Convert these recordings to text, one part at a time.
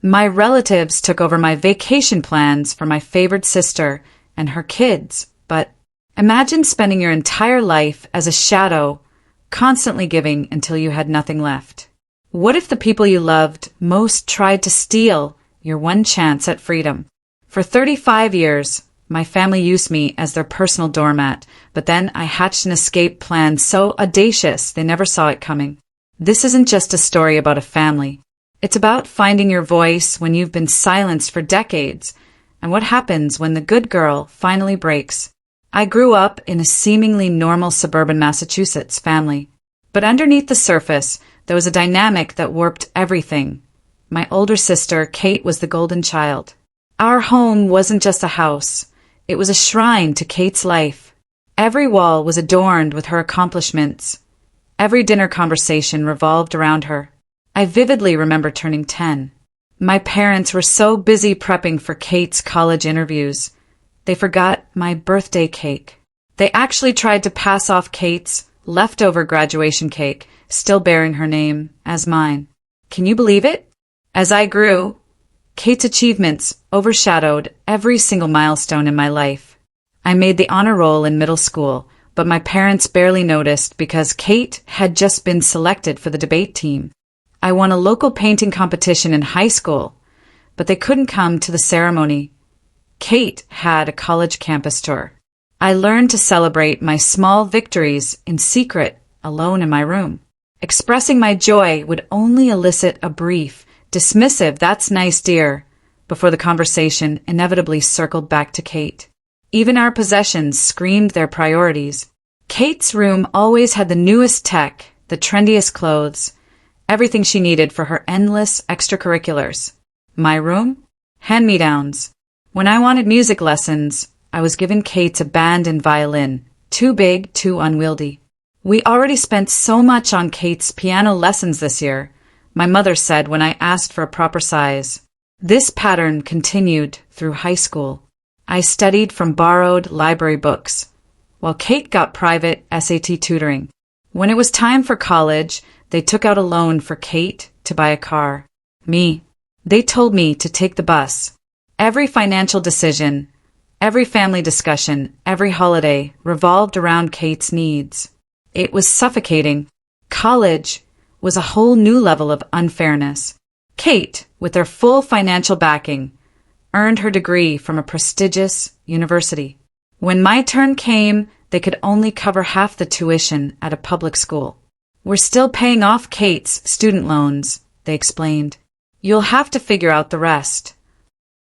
My relatives took over my vacation plans for my favored sister and her kids, but imagine spending your entire life as a shadow, constantly giving until you had nothing left. What if the people you loved most tried to steal your one chance at freedom? For 35 years, my family used me as their personal doormat, but then I hatched an escape plan so audacious they never saw it coming. This isn't just a story about a family. It's about finding your voice when you've been silenced for decades, and what happens when the good girl finally breaks. I grew up in a seemingly normal suburban Massachusetts family, but underneath the surface, there was a dynamic that warped everything. My older sister, Kate, was the golden child. Our home wasn't just a house. It was a shrine to Kate's life. Every wall was adorned with her accomplishments. Every dinner conversation revolved around her. I vividly remember turning 10. My parents were so busy prepping for Kate's college interviews, they forgot my birthday cake. They actually tried to pass off Kate's leftover graduation cake, still bearing her name, as mine. Can you believe it? As I grew, Kate's achievements overshadowed every single milestone in my life. I made the honor roll in middle school, but my parents barely noticed because Kate had just been selected for the debate team. I won a local painting competition in high school, but they couldn't come to the ceremony. Kate had a college campus tour. I learned to celebrate my small victories in secret, alone in my room. Expressing my joy would only elicit a brief, dismissive "that's nice, dear," before the conversation inevitably circled back to Kate. Even our possessions screamed their priorities. Kate's room always had the newest tech, the trendiest clothes, everything she needed for her endless extracurriculars. My room? Hand-me-downs. When I wanted music lessons, I was given Kate's a band and violin, too big, too unwieldy. We already spent so much on Kate's piano lessons this year, my mother said when I asked for a proper size. This pattern continued through high school. I studied from borrowed library books, while Kate got private SAT tutoring. When it was time for college, they took out a loan for Kate to buy a car. They told me to take the bus. Every financial decision, every family discussion, every holiday revolved around Kate's needs. It was suffocating. College was a whole new level of unfairness. Kate, with their full financial backing, earned her degree from a prestigious university. When my turn came, they could only cover half the tuition at a public school. "We're still paying off Kate's student loans," they explained. "You'll have to figure out the rest."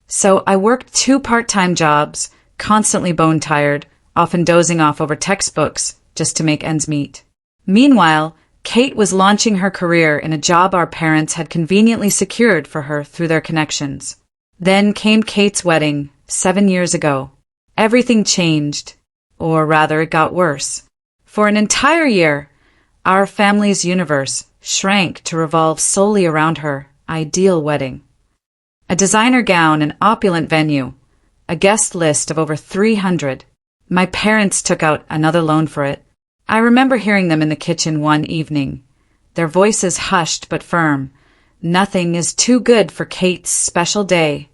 So I worked 2 part-time jobs, constantly bone-tired, often dozing off over textbooks just to make ends meet. Meanwhile, Kate was launching her career in a job our parents had conveniently secured for her through their connections. Then came Kate's wedding, 7 years ago. Everything changed, or rather it got worse. For an entire year, our family's universe shrank to revolve solely around her ideal wedding. A designer gown, an opulent venue, a guest list of over 300. My parents took out another loan for it. I remember hearing them in the kitchen one evening, their voices hushed but firm. Nothing is too good for Kate's special day.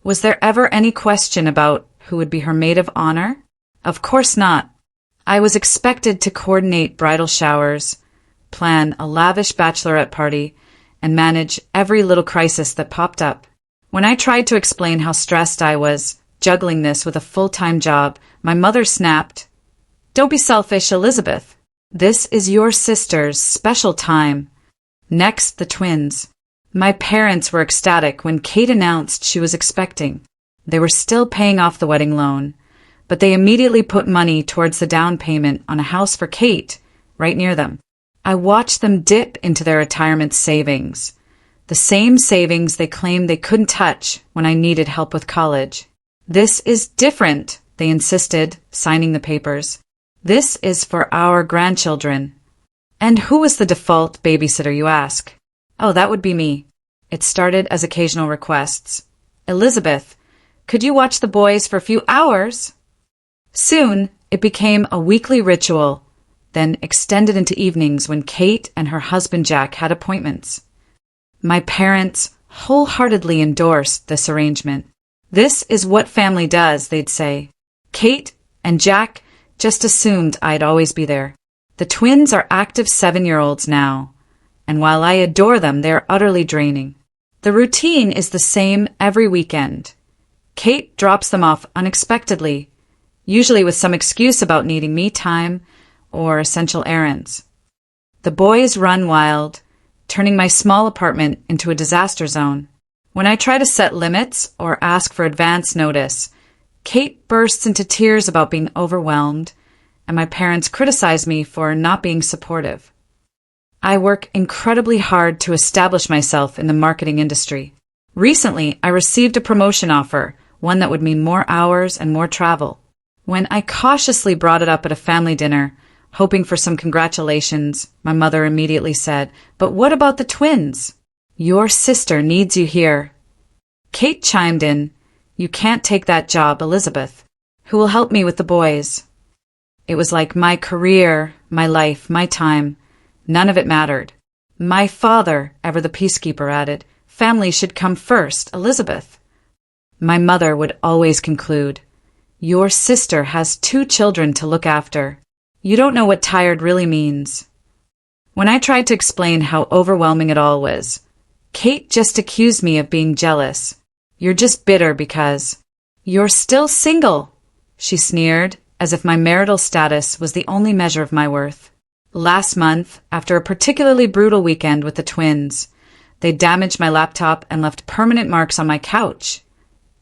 Was there ever any question about who would be her maid of honor? Of course not. I was expected to coordinate bridal showers, plan a lavish bachelorette party, and manage every little crisis that popped up. When I tried to explain how stressed I was, juggling this with a full-time job, my mother snapped, "Don't be selfish, Elizabeth. This is your sister's special time." Next, the twins. My parents were ecstatic when Kate announced she was expecting. They were still paying off the wedding loan, but they immediately put money towards the down payment on a house for Kate, right near them. I watched them dip into their retirement savings, the same savings they claimed they couldn't touch when I needed help with college. "This is different," they insisted, signing the papers. "This is for our grandchildren." And who was the default babysitter, you ask? Oh, that would be me. It started as occasional requests. "Elizabeth, could you watch the boys for a few hours?" Soon, it became a weekly ritual, then extended into evenings when Kate and her husband Jack had appointments. My parents wholeheartedly endorsed this arrangement. "This is what family does," they'd say. Kate and Jack just assumed I'd always be there. The twins are active 7-year-olds now, and while I adore them, they're utterly draining. The routine is the same every weekend. Kate drops them off unexpectedly, usually with some excuse about needing me time or essential errands. The boys run wild, turning my small apartment into a disaster zone. When I try to set limits or ask for advance notice, Kate bursts into tears about being overwhelmed, and my parents criticize me for not being supportive. I work incredibly hard to establish myself in the marketing industry. Recently, I received a promotion offer, one that would mean more hours and more travel. When I cautiously brought it up at a family dinner, hoping for some congratulations, my mother immediately said, "But what about the twins? Your sister needs you here." Kate chimed in, "You can't take that job, Elizabeth. Who will help me with the boys?" It was like my career, my life, my time. None of it mattered. "My father," ever the peacekeeper, added, "family should come first, Elizabeth." My mother would always conclude, "Your sister has 2 children to look after. You don't know what tired really means." When I tried to explain how overwhelming it all was, Kate just accused me of being jealous. "You're just bitter because you're still single," she sneered, as if my marital status was the only measure of my worth. Last month, after a particularly brutal weekend with the twins, they damaged my laptop and left permanent marks on my couch.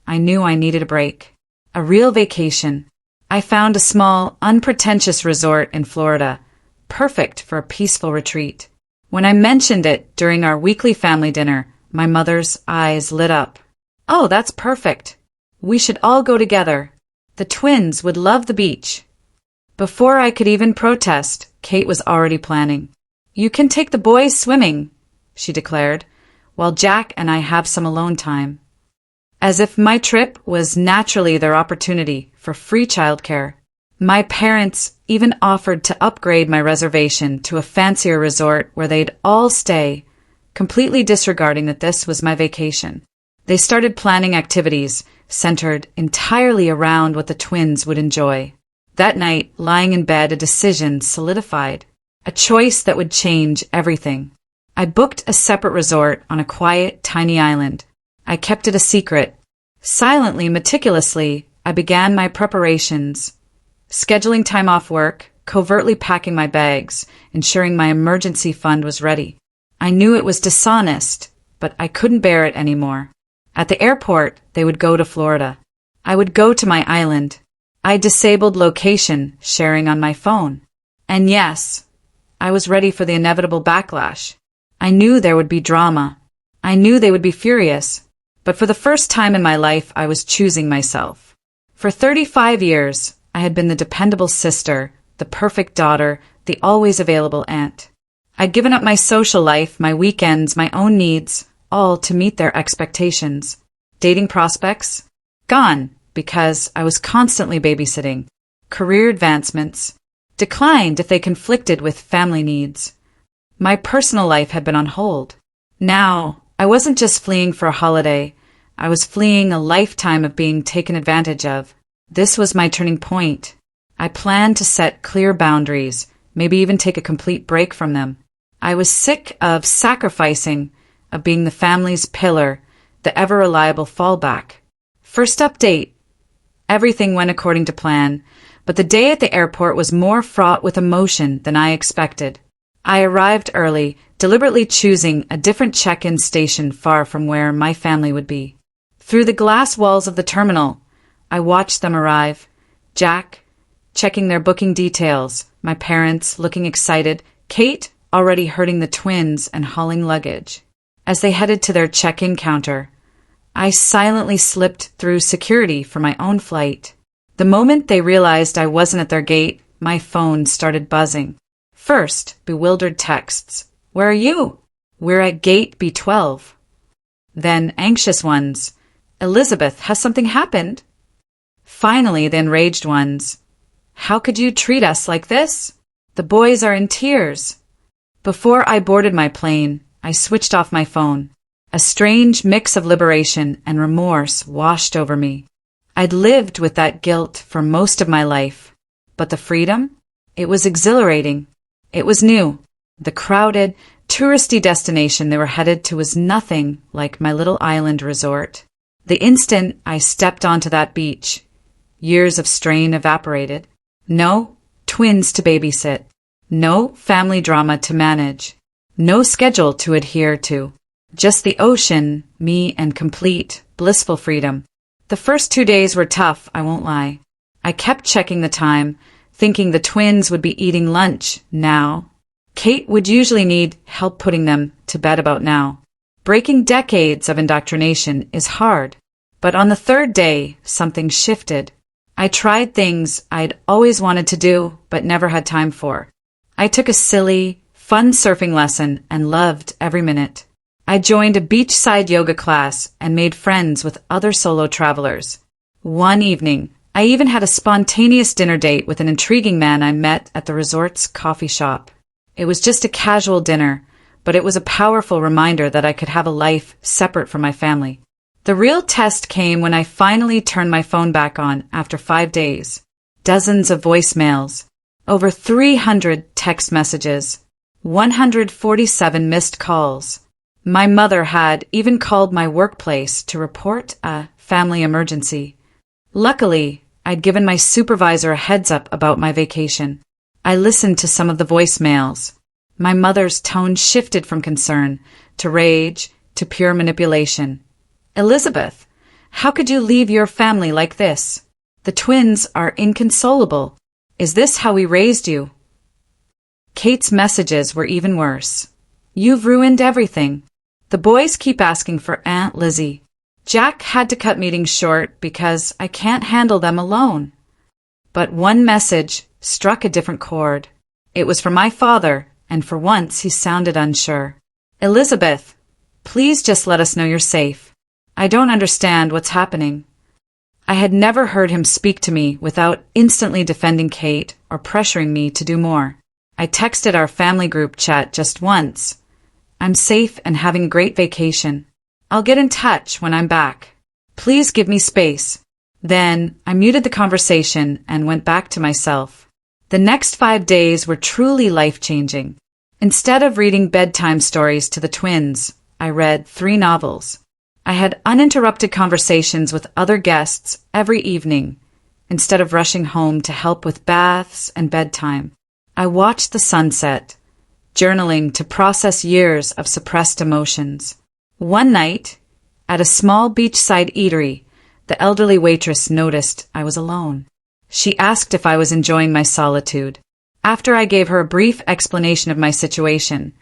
I knew I needed a break. A real vacation. I found a small, unpretentious resort in Florida, perfect for a peaceful retreat. When I mentioned it during our weekly family dinner, my mother's eyes lit up. "Oh, that's perfect. We should all go together. The twins would love the beach." Before I could even protest, Kate was already planning. "You can take the boys swimming," she declared, "while Jack and I have some alone time." As if my trip was naturally their opportunity for free childcare. My parents even offered to upgrade my reservation to a fancier resort where they'd all stay, completely disregarding that this was my vacation. They started planning activities centered entirely around what the twins would enjoy. That night, lying in bed, a decision solidified, a choice that would change everything. I booked a separate resort on a quiet, tiny island. I kept it a secret. Silently, meticulously, I began my preparations, scheduling time off work, covertly packing my bags, ensuring my emergency fund was ready. I knew it was dishonest, but I couldn't bear it anymore. At the airport, they would go to Florida. I would go to my island. I disabled location sharing on my phone. And yes, I was ready for the inevitable backlash. I knew there would be drama. I knew they would be furious. But for the first time in my life, I was choosing myself. For 35 years, I had been the dependable sister, the perfect daughter, the always available aunt. I'd given up my social life, my weekends, my own needs, all to meet their expectations. Dating prospects? Gone, because I was constantly babysitting. Career advancements? Declined if they conflicted with family needs. My personal life had been on hold. Now, I wasn't just fleeing for a holiday. I was fleeing a lifetime of being taken advantage of. This was my turning point. I planned to set clear boundaries, maybe even take a complete break from them. I was sick of sacrificing, of being the family's pillar, the ever-reliable fallback. First update. Everything went according to plan, but the day at the airport was more fraught with emotion than I expected. I arrived early, deliberately choosing a different check-in station far from where my family would be. Through the glass walls of the terminal, I watched them arrive. Jack, checking their booking details, my parents looking excited, Kate already herding the twins and hauling luggage. As they headed to their check-in counter, I silently slipped through security for my own flight. The moment they realized I wasn't at their gate, my phone started buzzing. First, bewildered texts. "Where are you?" "We're at gate B12. Then anxious ones. "Elizabeth, has something happened?" Finally, the enraged ones. "How could you treat us like this?" "The boys are in tears." Before I boarded my plane, I switched off my phone. A strange mix of liberation and remorse washed over me. I'd lived with that guilt for most of my life, but the freedom? It was exhilarating. It was new. The crowded, touristy destination they were headed to was nothing like my little island resort. The instant I stepped onto that beach, years of strain evaporated. No twins to babysit. No family drama to manage. No schedule to adhere to. Just the ocean, me, and complete, blissful freedom. The first 2 days were tough, I won't lie. I kept checking the time, thinking the twins would be eating lunch now. Kate would usually need help putting them to bed about now. Breaking decades of indoctrination is hard. But on the third day, something shifted. I tried things I'd always wanted to do, but never had time for. I took a silly, fun surfing lesson and loved every minute. I joined a beachside yoga class and made friends with other solo travelers. One evening, I even had a spontaneous dinner date with an intriguing man I met at the resort's coffee shop. It was just a casual dinner, but it was a powerful reminder that I could have a life separate from my family. The real test came when I finally turned my phone back on after 5 days. Dozens of voicemails, over 300 text messages, 147 missed calls. My mother had even called my workplace to report a family emergency. Luckily, I'd given my supervisor a heads up about my vacation. I listened to some of the voicemails. My mother's tone shifted from concern to rage to pure manipulation. Elizabeth, how could you leave your family like this? The twins are inconsolable. Is this how we raised you? Kate's messages were even worse. You've ruined everything. The boys keep asking for Aunt Lizzie. Jack had to cut meetings short because I can't handle them alone. But one message struck a different chord. It was from my father, and for once he sounded unsure. Elizabeth, please just let us know you're safe. I don't understand what's happening. I had never heard him speak to me without instantly defending Kate or pressuring me to do more. I texted our family group chat just once. I'm safe and having a great vacation. I'll get in touch when I'm back. Please give me space. Then I muted the conversation and went back to myself. The next 5 days were truly life-changing. Instead of reading bedtime stories to the twins, I read 3 novels. I had uninterrupted conversations with other guests every evening. Instead of rushing home to help with baths and bedtime, I watched the sunset, journaling to process years of suppressed emotions. One night, at a small beachside eatery, the elderly waitress noticed I was alone. She asked if I was enjoying my solitude. After I gave her a brief explanation of my situation,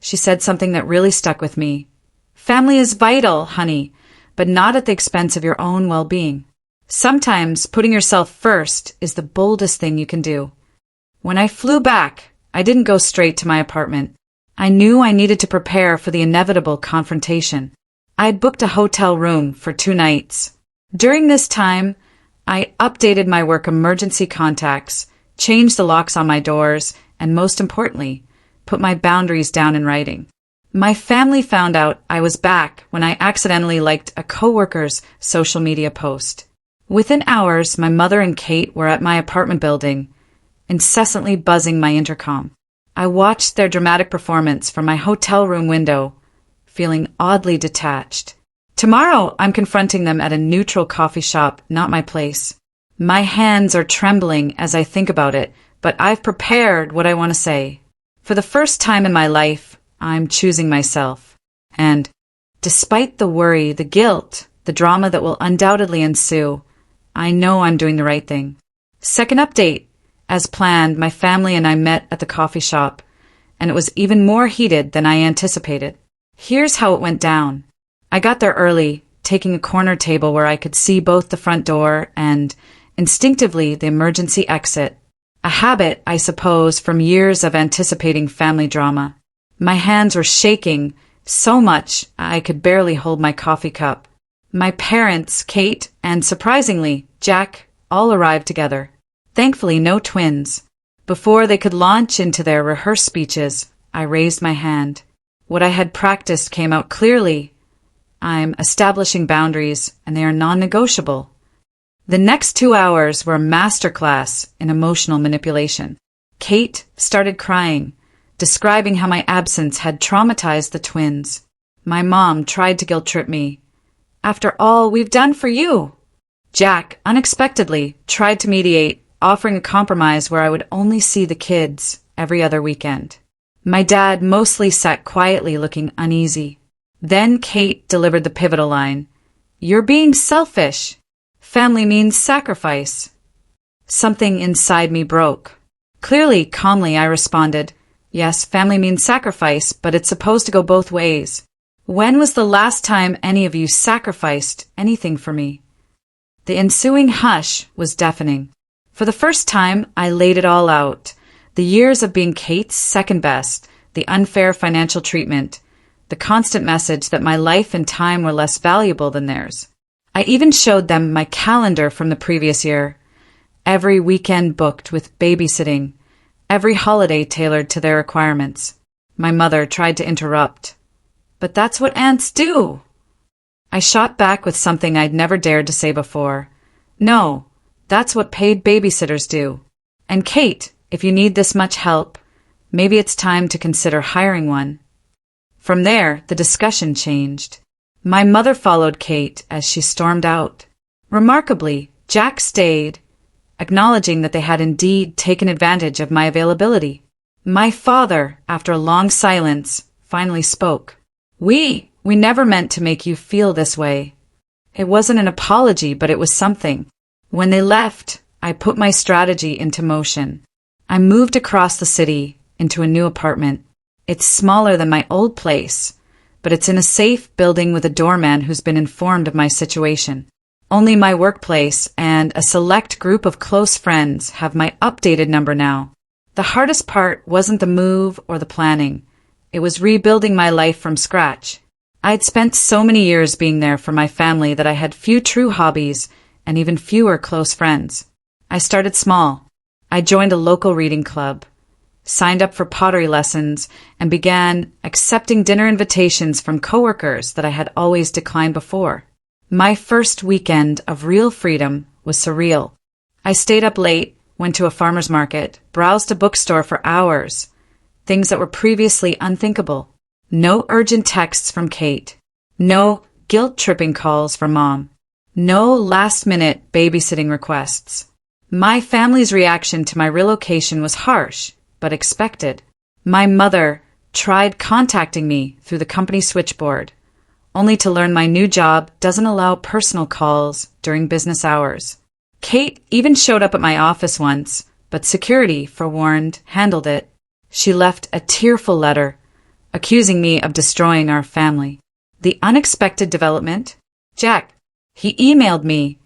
she said something that really stuck with me. Family is vital, honey, but not at the expense of your own well-being. Sometimes putting yourself first is the boldest thing you can do. When I flew back, I didn't go straight to my apartment. I knew I needed to prepare for the inevitable confrontation. I had booked a hotel room for 2 nights. During this time, I updated my work emergency contacts, changed the locks on my doors, and most importantly, put my boundaries down in writing. My family found out I was back when I accidentally liked a coworker's social media post. Within hours, my mother and Kate were at my apartment building, incessantly buzzing my intercom. I watched their dramatic performance from my hotel room window, feeling oddly detached. Tomorrow, I'm confronting them at a neutral coffee shop, not my place. My hands are trembling as I think about it, but I've prepared what I want to say. For the first time in my life, I'm choosing myself. And despite the worry, the guilt, the drama that will undoubtedly ensue, I know I'm doing the right thing. Second update. As planned, my family and I met at the coffee shop, and it was even more heated than I anticipated. Here's how it went down. I got there early, taking a corner table where I could see both the front door and, instinctively, the emergency exit. A habit, I suppose, from years of anticipating family drama. My hands were shaking so much I could barely hold my coffee cup. My parents, Kate, and surprisingly, Jack, all arrived together. Thankfully, no twins. Before they could launch into their rehearsed speeches, I raised my hand. What I had practiced came out clearly. I'm establishing boundaries, and they are non-negotiable. The next 2 hours were a masterclass in emotional manipulation. Kate started crying, describing how my absence had traumatized the twins. My mom tried to guilt-trip me. After all we've done for you. Jack, unexpectedly, tried to mediate, offering a compromise where I would only see the kids every other weekend. My dad mostly sat quietly looking uneasy. Then Kate delivered the pivotal line. "You're being selfish. Family means sacrifice." Something inside me broke. Clearly, calmly, I responded, "Yes, family means sacrifice, but it's supposed to go both ways. When was the last time any of you sacrificed anything for me?" The ensuing hush was deafening. For the first time, I laid it all out. The years of being Kate's second best, the unfair financial treatment, the constant message that my life and time were less valuable than theirs. I even showed them my calendar from the previous year. Every weekend booked with babysitting, every holiday tailored to their requirements. My mother tried to interrupt. "But that's what aunts do." I shot back with something I'd never dared to say before. "No, that's what paid babysitters do. And Kate, if you need this much help, maybe it's time to consider hiring one." From there, the discussion changed. My mother followed Kate as she stormed out. Remarkably, Jack stayed, acknowledging that they had indeed taken advantage of my availability. My father, after a long silence, finally spoke. We never meant to make you feel this way." It wasn't an apology, but it was something. When they left, I put my strategy into motion. I moved across the city into a new apartment. It's smaller than my old place, but it's in a safe building with a doorman who's been informed of my situation. Only my workplace and a select group of close friends have my updated number now. The hardest part wasn't the move or the planning. It was rebuilding my life from scratch. I'd spent so many years being there for my family that I had few true hobbies and even fewer close friends. I started small. I joined a local reading club, signed up for pottery lessons, and began accepting dinner invitations from coworkers that I had always declined before. My first weekend of real freedom was surreal. I stayed up late, went to a farmer's market, browsed a bookstore for hours, things that were previously unthinkable. No urgent texts from Kate. No guilt-tripping calls from Mom. No last-minute babysitting requests. My family's reaction to my relocation was harsh, but expected. My mother tried contacting me through the company switchboard, only to learn my new job doesn't allow personal calls during business hours. Kate even showed up at my office once, but security, forewarned, handled it. She left a tearful letter, accusing me of destroying our family. The unexpected development? Jack. He emailed me,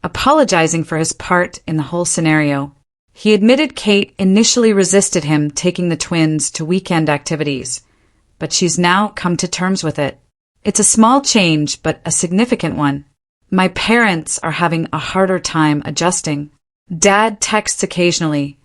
apologizing for his part in the whole scenario. He admitted Kate initially resisted him taking the twins to weekend activities, but she's now come to terms with it. It's a small change, but a significant one. My parents are having a harder time adjusting. Dad texts occasionally,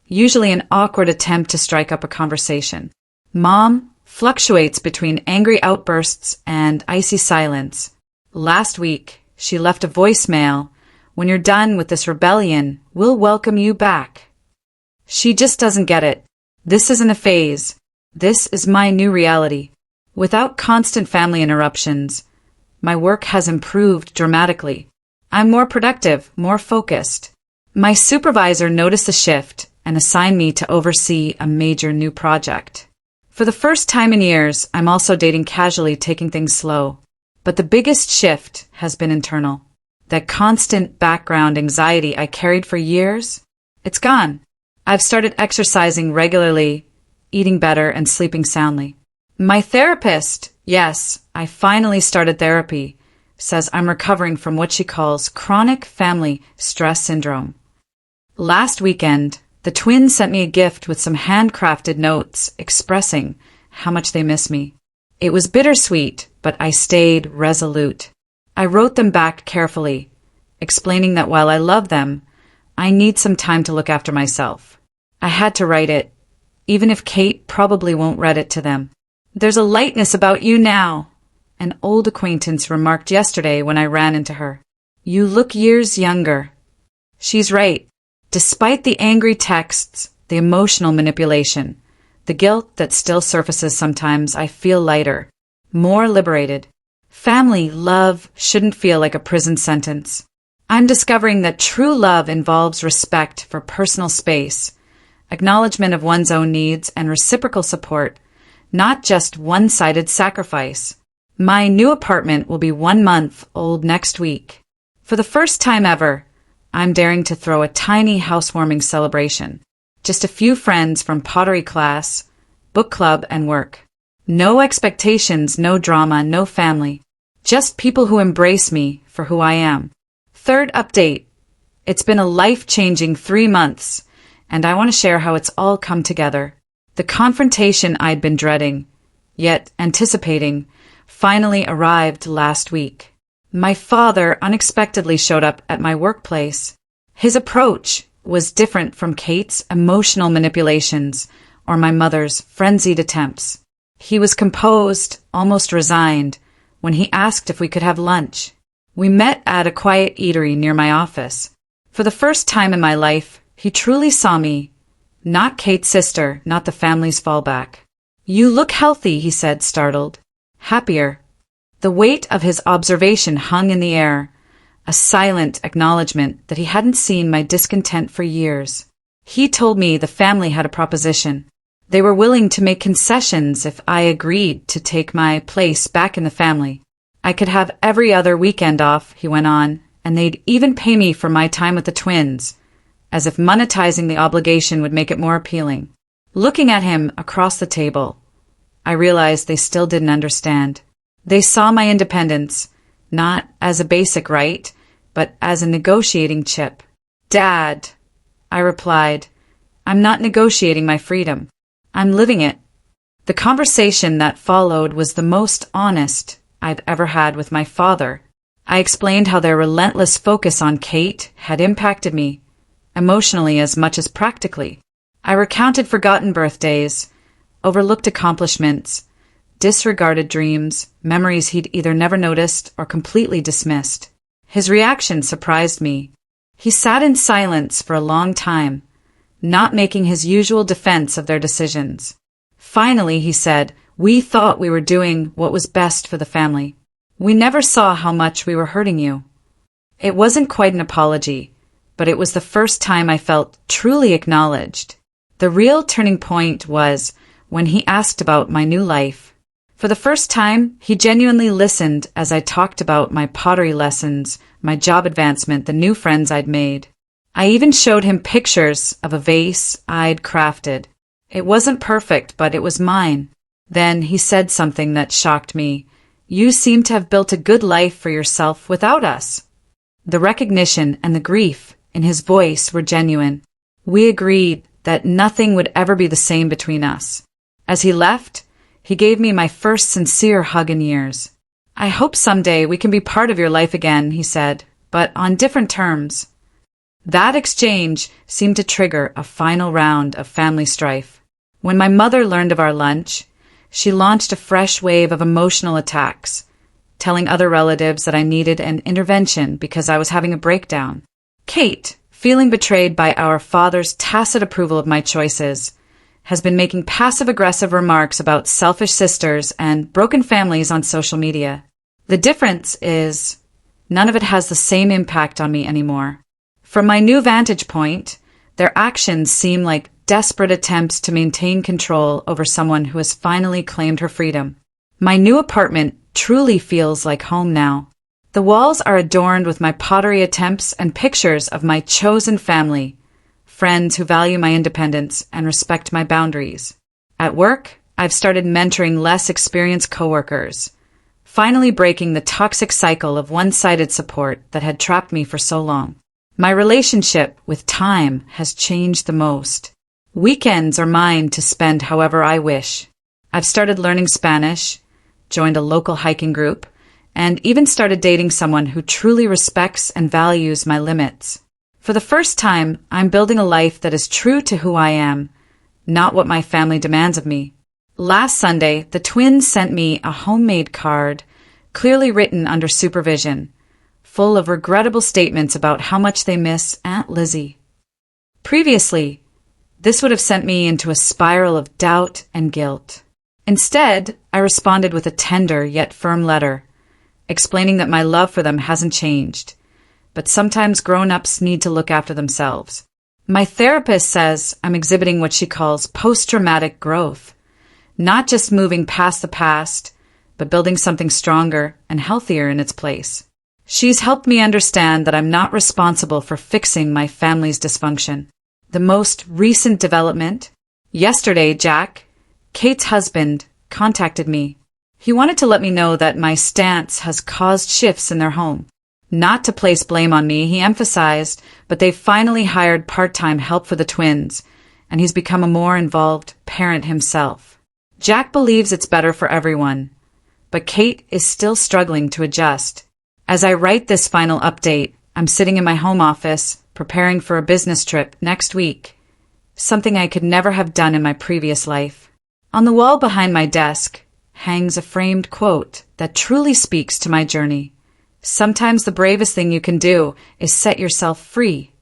usually an awkward attempt to strike up a conversation. Mom fluctuates between angry outbursts and icy silence. Last week, she left a voicemail. "When you're done with this rebellion, we'll welcome you back." She just doesn't get it. This isn't a phase. This is my new reality. Without constant family interruptions, my work has improved dramatically. I'm more productive, more focused. My supervisor noticed the shift and assigned me to oversee a major new project. For the first time in years, I'm also dating casually, taking things slow. But the biggest shift has been internal. That constant background anxiety I carried for years, it's gone. I've started exercising regularly, eating better, and sleeping soundly. My therapist, yes, I finally started therapy, says I'm recovering from what she calls chronic family stress syndrome. Last weekend, the twins sent me a gift with some handcrafted notes expressing how much they miss me. It was bittersweet, but I stayed resolute. I wrote them back carefully, explaining that while I love them, I need some time to look after myself. I had to write it, even if Kate probably won't read it to them. There's a lightness about you now, an old acquaintance remarked yesterday when I ran into her. "You look years younger." She's right. Despite the angry texts, the emotional manipulation, the guilt that still surfaces sometimes, I feel lighter, more liberated. Family love shouldn't feel like a prison sentence. I'm discovering that true love involves respect for personal space, acknowledgement of one's own needs, and reciprocal support, not just one-sided sacrifice. My new apartment will be 1 month old next week. For the first time ever, I'm daring to throw a tiny housewarming celebration. Just a few friends from pottery class, book club, and work. No expectations, no drama, no family. Just people who embrace me for who I am. Third update. It's been a life-changing 3 months, and I want to share how it's all come together. The confrontation I'd been dreading, yet anticipating, finally arrived last week. My father unexpectedly showed up at my workplace. His approach was different from Kate's emotional manipulations or my mother's frenzied attempts. He was composed, almost resigned, when he asked if we could have lunch. We met at a quiet eatery near my office. For the first time in my life, he truly saw me, not Kate's sister, not the family's fallback. "You look healthy," he said, startled. "Happier." The weight of his observation hung in the air, a silent acknowledgement that he hadn't seen my discontent for years. He told me the family had a proposition. They were willing to make concessions if I agreed to take my place back in the family. I could have every other weekend off, he went on, and they'd even pay me for my time with the twins, as if monetizing the obligation would make it more appealing. Looking at him across the table, I realized they still didn't understand. They saw my independence, not as a basic right, but as a negotiating chip. "Dad," I replied, "I'm not negotiating my freedom. I'm living it." The conversation that followed was the most honest I've ever had with my father. I explained how their relentless focus on Kate had impacted me, emotionally as much as practically. I recounted forgotten birthdays, overlooked accomplishments, disregarded dreams, memories he'd either never noticed or completely dismissed. His reaction surprised me. He sat in silence for a long time, not making his usual defense of their decisions. Finally, he said, "We thought we were doing what was best for the family. We never saw how much we were hurting you." It wasn't quite an apology, but it was the first time I felt truly acknowledged. The real turning point was when he asked about my new life. For the first time, he genuinely listened as I talked about my pottery lessons, my job advancement, the new friends I'd made. I even showed him pictures of a vase I'd crafted. It wasn't perfect, but it was mine. Then he said something that shocked me. "You seem to have built a good life for yourself without us." The recognition and the grief in his voice were genuine. We agreed that nothing would ever be the same between us. As he left, he gave me my first sincere hug in years. "I hope someday we can be part of your life again," he said, "but on different terms." That exchange seemed to trigger a final round of family strife. When my mother learned of our lunch, she launched a fresh wave of emotional attacks, telling other relatives that I needed an intervention because I was having a breakdown. Kate, feeling betrayed by our father's tacit approval of my choices, has been making passive-aggressive remarks about selfish sisters and broken families on social media. The difference is, none of it has the same impact on me anymore. From my new vantage point, their actions seem like desperate attempts to maintain control over someone who has finally claimed her freedom. My new apartment truly feels like home now. The walls are adorned with my pottery attempts and pictures of my chosen family, friends who value my independence and respect my boundaries. At work, I've started mentoring less experienced coworkers, finally breaking the toxic cycle of one-sided support that had trapped me for so long. My relationship with time has changed the most. Weekends are mine to spend however I wish. I've started learning Spanish, joined a local hiking group, and even started dating someone who truly respects and values my limits. For the first time, I'm building a life that is true to who I am, not what my family demands of me. Last Sunday, the twins sent me a homemade card clearly written under supervision, full of regrettable statements about how much they miss Aunt Lizzie. Previously, this would have sent me into a spiral of doubt and guilt. Instead, I responded with a tender yet firm letter, explaining that my love for them hasn't changed, but sometimes grown-ups need to look after themselves. My therapist says I'm exhibiting what she calls post-traumatic growth, not just moving past the past, but building something stronger and healthier in its place. She's helped me understand that I'm not responsible for fixing my family's dysfunction. The most recent development: yesterday, Jack, Kate's husband, contacted me. He wanted to let me know that my stance has caused shifts in their home. Not to place blame on me, he emphasized, but they've finally hired part-time help for the twins, and he's become a more involved parent himself. Jack believes it's better for everyone, but Kate is still struggling to adjust. As I write this final update, I'm sitting in my home office, preparing for a business trip next week, something I could never have done in my previous life. On the wall behind my desk hangs a framed quote that truly speaks to my journey. Sometimes the bravest thing you can do is set yourself free.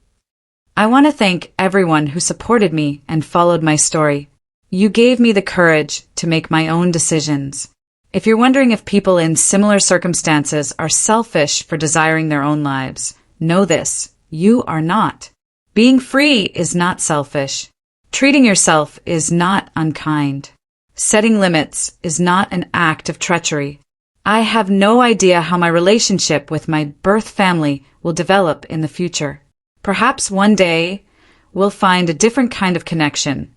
I want to thank everyone who supported me and followed my story. You gave me the courage to make my own decisions. If you're wondering if people in similar circumstances are selfish for desiring their own lives, know this: you are not. Being free is not selfish. Treating yourself is not unkind. Setting limits is not an act of treachery. I have no idea how my relationship with my birth family will develop in the future. Perhaps one day we'll find a different kind of connection,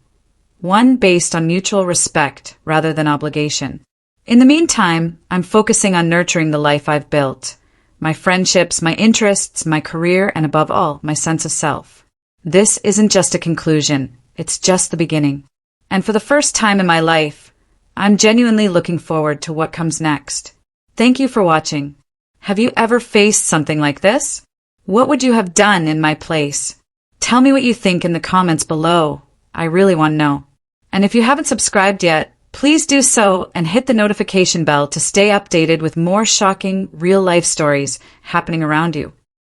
one based on mutual respect rather than obligation. In the meantime, I'm focusing on nurturing the life I've built, my friendships, my interests, my career, and above all, my sense of self. This isn't just a conclusion, it's just the beginning. And for the first time in my life, I'm genuinely looking forward to what comes next. Thank you for watching. Have you ever faced something like this? What would you have done in my place? Tell me what you think in the comments below. I really want to know. And if you haven't subscribed yet, please do so and hit the notification bell to stay updated with more shocking, real-life stories happening around you.